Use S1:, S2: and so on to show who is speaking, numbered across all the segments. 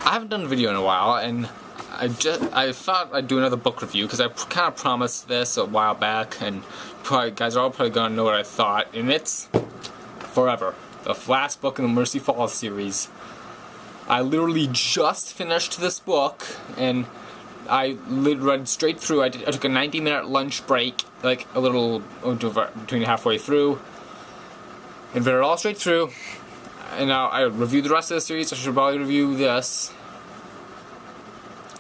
S1: I haven't done a video in a while, and I thought I'd do another book review because I kind of promised this a while back, and guys are all probably gonna know what I thought. And it's Forever, the last book in the Mercy Falls series. I literally just finished this book, and I read straight through. I took a 90-minute lunch break, like a little between halfway through, and read it all straight through. And now I reviewed the rest of the series. I should probably review this.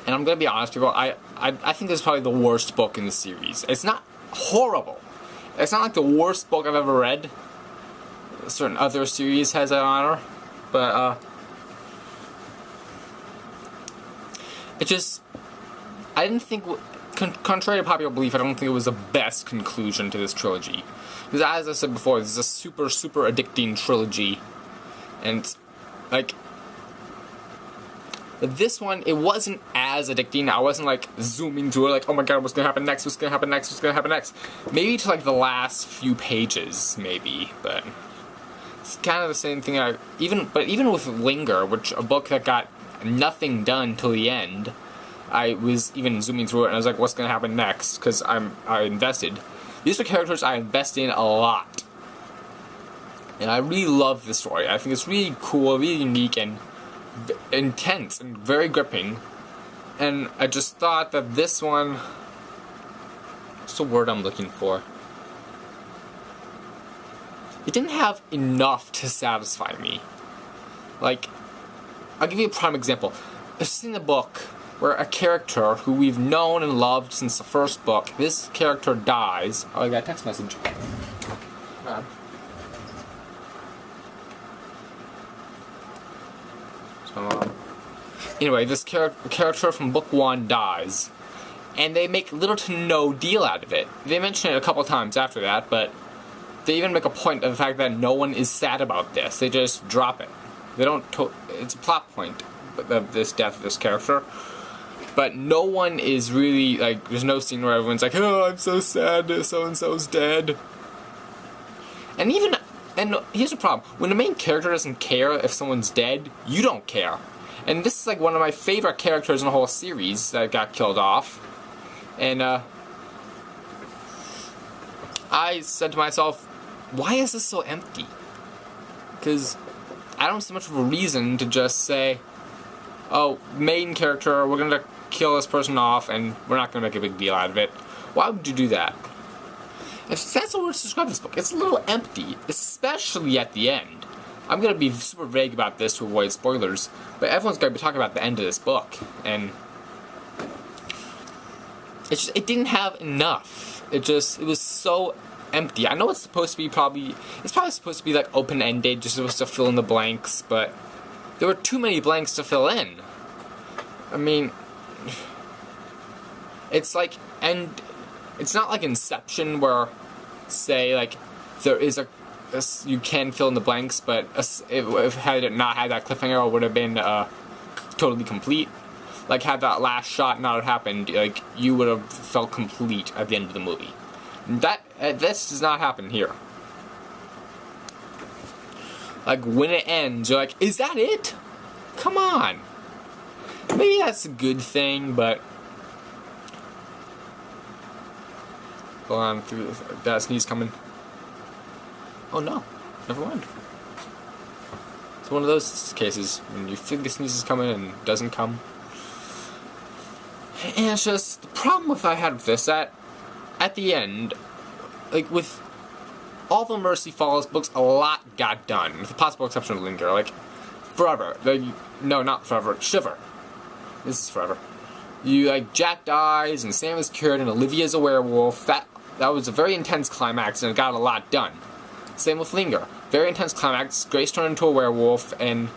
S1: And I'm gonna be honest, people. I think this is probably the worst book in the series. It's not horrible. It's not like the worst book I've ever read. A certain other series has that honor, but I didn't think, contrary to popular belief, I don't think it was the best conclusion to this trilogy. Because as I said before, this is a super, super addicting trilogy. And, like, this one, it wasn't as addicting. I wasn't, like, zooming through it, like, oh my god, what's gonna happen next, what's gonna happen next, what's gonna happen next. Maybe to, like, the last few pages, maybe, but it's kind of the same thing. But even with Linger, which a book that got nothing done till the end, I was even zooming through it and I was like, what's gonna happen next? Because I invested. These are characters I invest in a lot. And I really love this story. I think it's really cool, really unique, and intense, and very gripping. And I just thought that this one... What's the word I'm looking for? It didn't have enough to satisfy me. Like, I'll give you a prime example. I've seen a book where a character who we've known and loved since the first book, this character dies. Oh, I got a text message. Anyway, this character from book 1 dies, and they make little to no deal out of it. They mention it a couple times after that, but they even make a point of the fact that no one is sad about this. They just drop it. They don't. It's a plot point of this death of this character, but no one is really like. There's no scene where everyone's like, "Oh, I'm so sad. So and so's dead." And here's the problem: when the main character doesn't care if someone's dead, you don't care. And this is like one of my favorite characters in the whole series that got killed off. And I said to myself, why is this so empty? Because I don't see much of a reason to just say, oh, main character, we're gonna kill this person off and we're not gonna make a big deal out of it. Why would you do that? If that's the word to describe this book. It's a little empty, especially at the end. I'm gonna be super vague about this to avoid spoilers, but everyone's gonna be talking about the end of this book, and it didn't have enough. It was so empty. I know it's supposed to be probably supposed to be like open-ended, just supposed to fill in the blanks, but there were too many blanks to fill in. I mean, it's like, and it's not like Inception where, say, like, there is you can fill in the blanks, but if had it not had that cliffhanger, it would have been totally complete. Like, had that last shot not happened, like, you would have felt complete at the end of the movie. This does not happen here. Like, when it ends, you're like, is that it? Come on. Maybe that's a good thing, but... Hold on, that sneeze coming. Oh no, never mind. It's one of those cases when you think the sneeze is coming and it doesn't come. And it's just, the problem I had with this, that at the end, like with all the Mercy Falls books, a lot got done, with the possible exception of Linger. Like, Forever. No, not Forever, Shiver. This is Forever. Jack dies, and Sam is cured, and Olivia's a werewolf. That was a very intense climax, and it got a lot done. Same with Linger. Very intense climax, Grace turned into a werewolf, and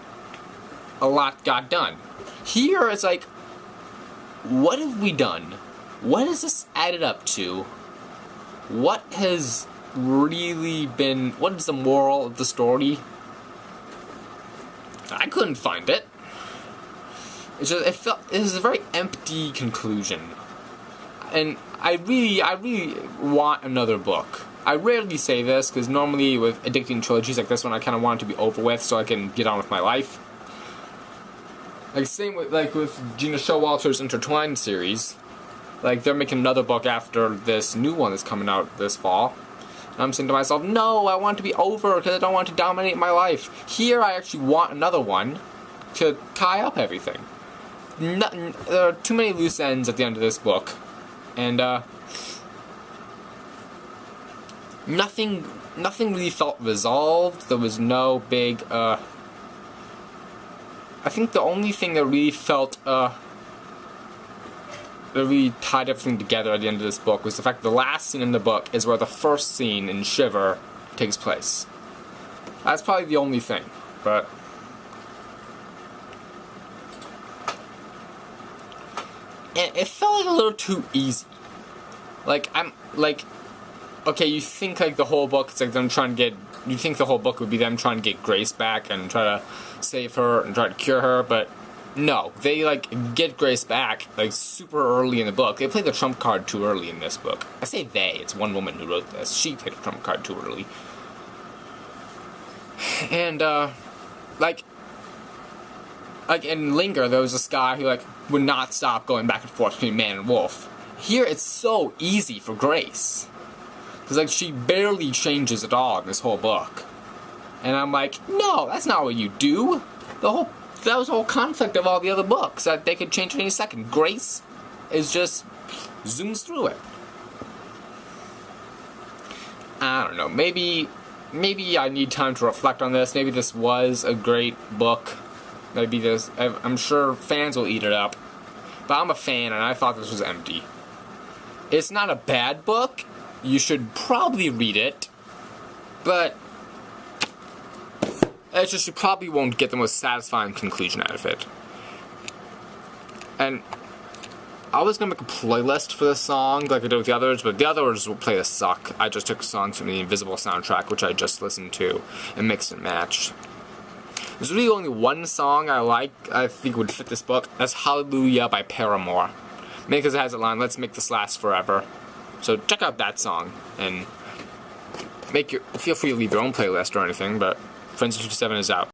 S1: a lot got done. Here, it's like, what have we done? What has this added up to? What has really been... What is the moral of the story? I couldn't find it. It was a very empty conclusion. And I really want another book. I rarely say this, because normally with addicting trilogies like this one, I kind of want it to be over with so I can get on with my life. Like same with Gina Showalter's Intertwined series. Like they're making another book after this new one that's coming out this fall. And I'm saying to myself, no, I want it to be over because I don't want it to dominate my life. Here I actually want another one to tie up everything. There are too many loose ends at the end of this book. And nothing really felt resolved. There was no big I think the only thing that really felt that really tied everything together at the end of this book was the fact that the last scene in the book is where the first scene in Shiver takes place. That's probably the only thing, but it felt like a little too easy. Okay, you think like the whole book, it's like them trying to get, you think the whole book would be them trying to get Grace back and try to save her and try to cure her, but no, they like get Grace back like super early in the book. They play the trump card too early in this book. I say they, it's one woman who wrote this. She played the trump card too early. And like in Linger, there was this guy who like would not stop going back and forth between man and wolf. Here it's so easy for Grace. Because like she barely changes at all in this whole book. And I'm like, no, that's not what you do. That was the whole conflict of all the other books, that they could change at any second. Grace is just zooms through it. I don't know, maybe I need time to reflect on this. Maybe this was a great book. Maybe this, I'm sure fans will eat it up. But I'm a fan and I thought this was empty. It's not a bad book. You should probably read it. But it's just you probably won't get the most satisfying conclusion out of it. And I was gonna make a playlist for this song like I did with the others, but the others will play the suck. I just took songs from the Invisible soundtrack, which I just listened to, and mixed and matched. There's really only one song I think would fit this book. That's Hallelujah by Paramore. Mainly because it has a line, "Let's make this last forever." So check out that song, and feel free to leave your own playlist or anything, but Frenzy 27 is out.